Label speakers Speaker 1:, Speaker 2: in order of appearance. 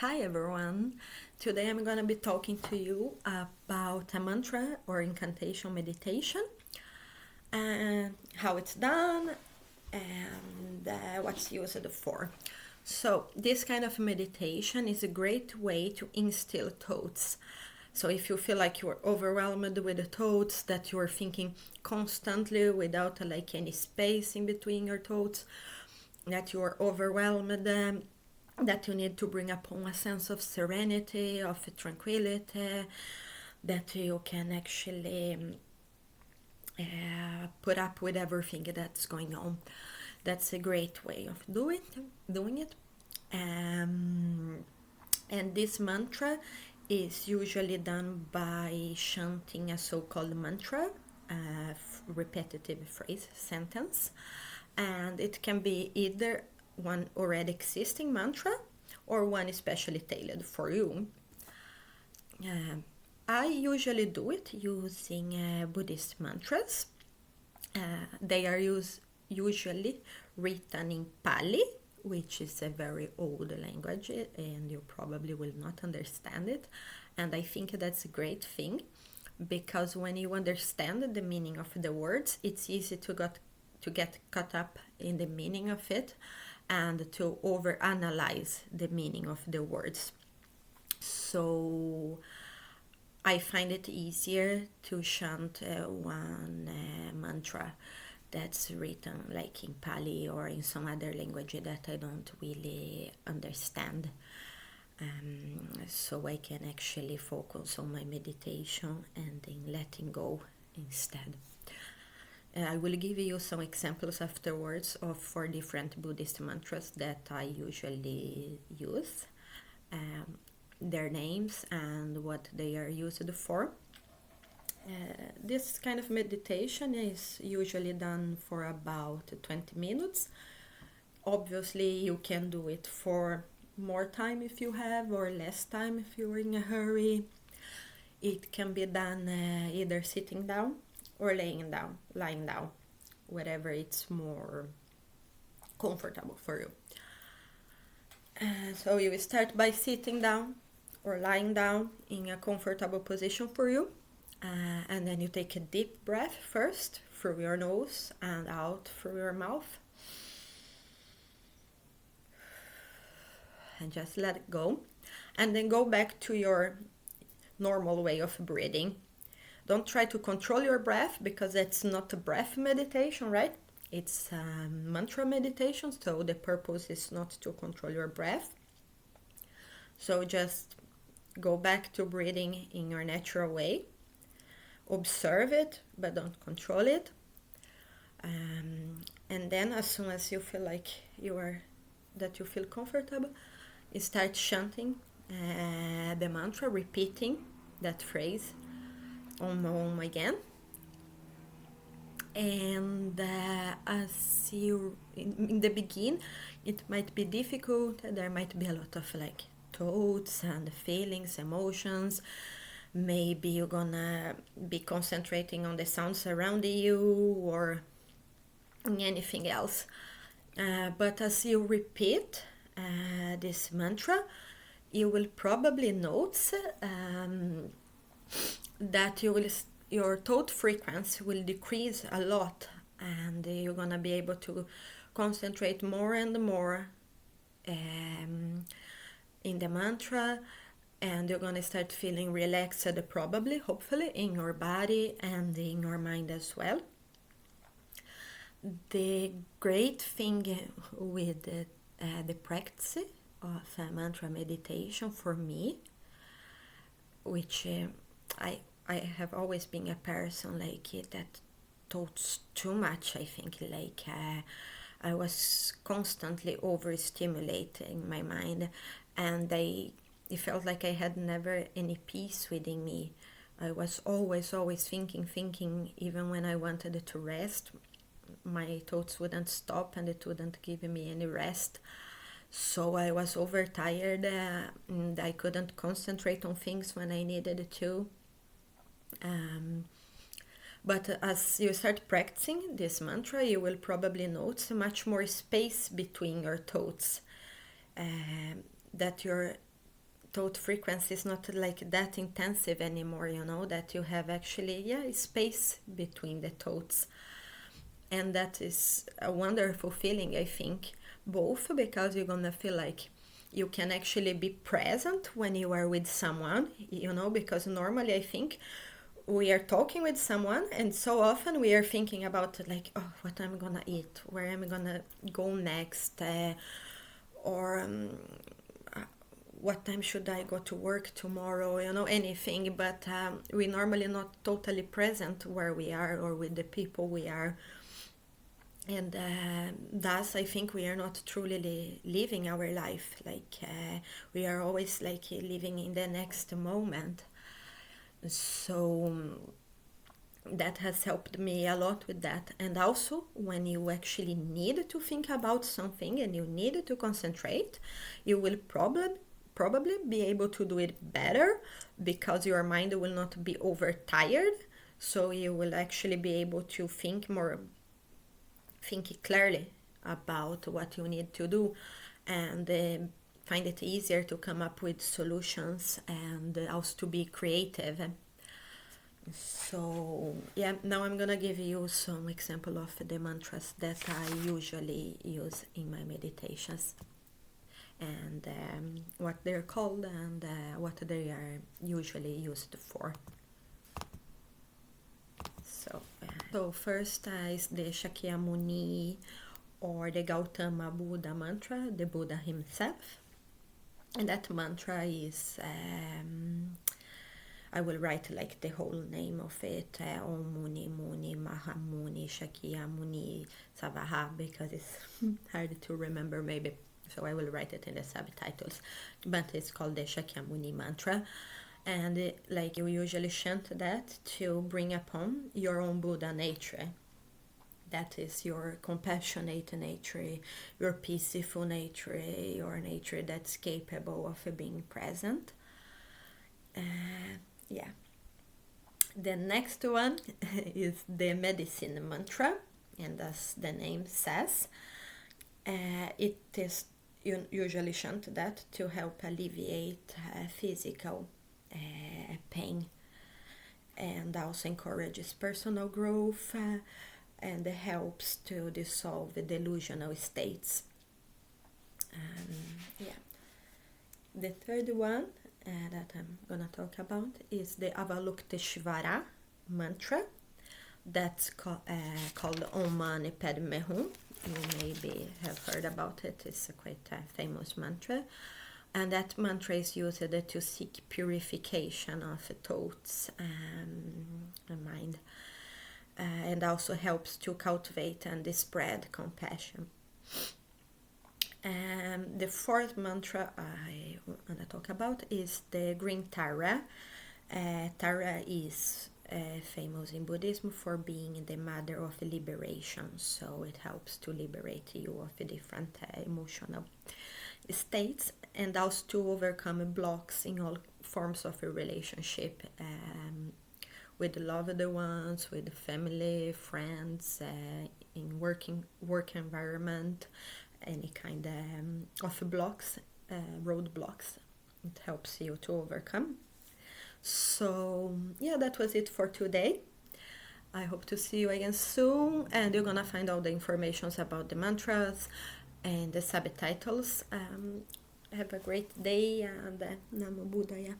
Speaker 1: Hi everyone. Today I'm going to be talking to you about a mantra or incantation meditation and how it's done and what's used for. So, this kind of meditation is a great way to instill thoughts. So, if you feel like you're overwhelmed with the thoughts, that you're thinking constantly without like any space in between your thoughts, that you're overwhelmed, that you need to bring upon a sense of serenity, of tranquility, that you can actually put up with everything that's going on. That's a great way of doing it. And this mantra is usually done by chanting a so-called mantra, a repetitive phrase, sentence, and it can be either one already existing mantra or one especially tailored for you. I usually do it using Buddhist mantras. They are usually written in Pali, which is a very old language, and you probably will not understand it. And I think that's a great thing, because when you understand the meaning of the words, it's easy to get caught up in the meaning of it and to overanalyze the meaning of the words. So I find it easier to chant one mantra that's written like in Pali or in some other language that I don't really understand. So I can actually focus on my meditation and in letting go instead. I will give you some examples afterwards of 4 different Buddhist mantras that I usually use, their names and what they are used for. This kind of meditation is usually done for about 20 minutes. Obviously, you can do it for more time if you have, or less time if you're in a hurry. It can be done either sitting down or lying down, whatever it's more comfortable for you. So you will start by sitting down or lying down in a comfortable position for you, and then you take a deep breath first through your nose and out through your mouth, and just let it go, and then go back to your normal way of breathing. Don't try to control your breath, because it's not a breath meditation, right? It's a mantra meditation, so the purpose is not to control your breath. So just go back to breathing in your natural way. Observe it, but don't control it. And then as soon as you feel like that you feel comfortable, you start chanting the mantra, repeating that phrase Om again. And as you in the beginning, it might be difficult. There might be a lot of like thoughts and feelings, emotions. Maybe you're gonna be concentrating on the sounds around you or anything else. But as you repeat this mantra, you will probably notice that your thought frequency will decrease a lot, and you're gonna be able to concentrate more and more in the mantra, and you're gonna start feeling relaxed, probably, hopefully, in your body and in your mind as well. The great thing with the practice of mantra meditation for me, which I have always been a person like it that thought too much. I think like I was constantly overstimulating my mind, and it felt like I had never any peace within me. I was always thinking, even when I wanted to rest. My thoughts wouldn't stop, and it wouldn't give me any rest. So I was overtired, and I couldn't concentrate on things when I needed to. But as you start practicing this mantra, you will probably notice much more space between your thoughts, that you're thought frequency is not like that intensive anymore, you know, that you have actually, space between the thoughts. And that is a wonderful feeling, I think, both because you're gonna feel like you can actually be present when you are with someone, you know, because normally I think we are talking with someone and so often we are thinking about like, oh, what I'm gonna eat, where I'm gonna go next, or what time should I go to work tomorrow, you know, anything, but we normally not totally present where we are or with the people we are. And thus I think we are not truly living our life, like we are always like living in the next moment. So that has helped me a lot with that. And also when you actually need to think about something and you need to concentrate, you will probably be able to do it better because your mind will not be overtired. So you will actually be able to think clearly about what you need to do, and find it easier to come up with solutions and also to be creative. So yeah, now I'm gonna give you some example of the mantras that I usually use in my meditations, and what they're called and what they are usually used for. So first is the Shakyamuni or the Gautama Buddha mantra, the Buddha himself. And that mantra is, I will write like the whole name of it, Om Muni Muni Mahamuni Shakyamuni Svaha, because it's hard to remember maybe. So I will write it in the subtitles. But it's called the Shakyamuni mantra. And like you usually chant that to bring upon your own Buddha nature. That is your compassionate nature, your peaceful nature, your nature that's capable of being present. The next one is the medicine mantra, and as the name says, it is usually chant that to help alleviate physical pain, and also encourages personal growth and helps to dissolve the delusional states. The third one that I'm gonna talk about is the Avalokiteshvara mantra. That's called Om Mani Padme Hum. You maybe have heard about it. It's a quite famous mantra. And that mantra is used to seek purification of thoughts and mind, and also helps to cultivate and spread compassion. The fourth mantra I want to talk about is the green Tara. Tara is famous in Buddhism for being the mother of liberation, so it helps to liberate you of different emotional states, and also to overcome blocks in all forms of a relationship, with loved ones, with family, friends, in work environment, any kind of blocks, roadblocks. It helps you to overcome. So yeah, that was it for today. I hope to see you again soon, and you're gonna find all the information about the mantras and the subtitles. Have a great day, and Namo Buddhaya.